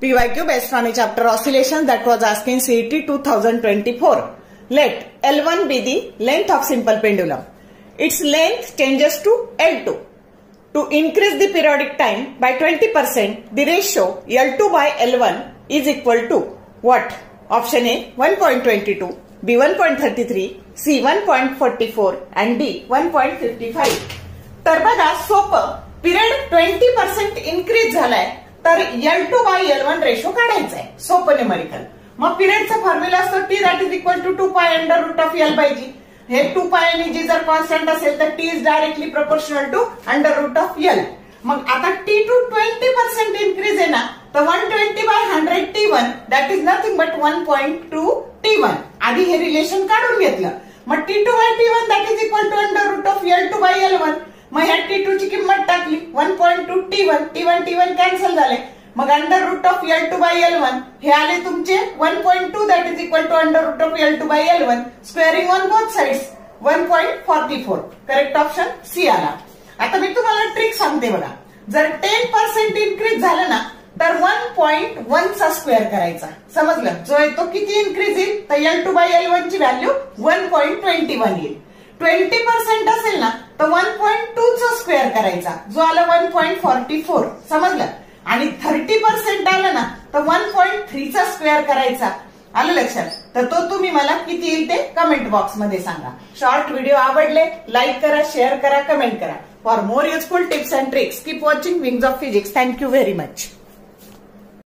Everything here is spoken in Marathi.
PYQ based on a chapter oscillation that was asked in CET 2024. Let L1 be the length of simple pendulum. Its length changes to L2. To increase the periodic time by 20%, the ratio L2 by L1 is equal to what? Option A 1.22, B 1.33, C 1.44 and D 1.55. तर बघा सोपं पिरियड 20% इन्क्रीज झालाय तर L2 by L1 रेशो काढायचा आहे. सोपं न्यूमेरिकल. मग पिरियडचा फॉर्म्युला असतो T that is equal to 2 pi under root of L by G. हे 2 pi आणि G जर कॉन्स्टंट असेल तर T is directly proportional to under root of L. मग आता T2 20% इन्क्रीज आहे ना तर 120 by 100 T1 that is nothing but 1.2 T1. आधी हे रिलेशन काढून घेतलं. मग T2 by T1 that is equal to under root of L2 by L1. मग ह्या T2 ची किंमत टाकली 1.2 T1 T1 कॅन्सल झाले. मग under route of L2 by L1 हे आले तुमचे 1.2 that is equal to under root of L2 by L1 squaring on both sides 1.44. Correct option C आला. आता मी तुम्हाला ट्रिक सांगते बघा. जर 10% इन्क्रीज झालं ना तर 1.1 चा स्क्वेअर करायचा. समजलं? जो आहे तो किती इन्क्रीज येईल तर L2 by L1 ची व्हॅल्यू 1.21 येईल. 20% असेल ना तर 1.2 चा स्क्वेअर करायचा जो आला 1.44. समजलं? आणि 30% आलं ना तर 1.3 चा स्क्वेअर करायचा. आलं लक्षात? तर तो तुम्ही मला किती येईल ते कमेंट बॉक्स मध्ये सांगा. शॉर्ट व्हिडिओ आवडले लाईक करा, शेअर करा, कमेंट करा. For more useful tips and tricks keep watching wings of physics. Thank you very much.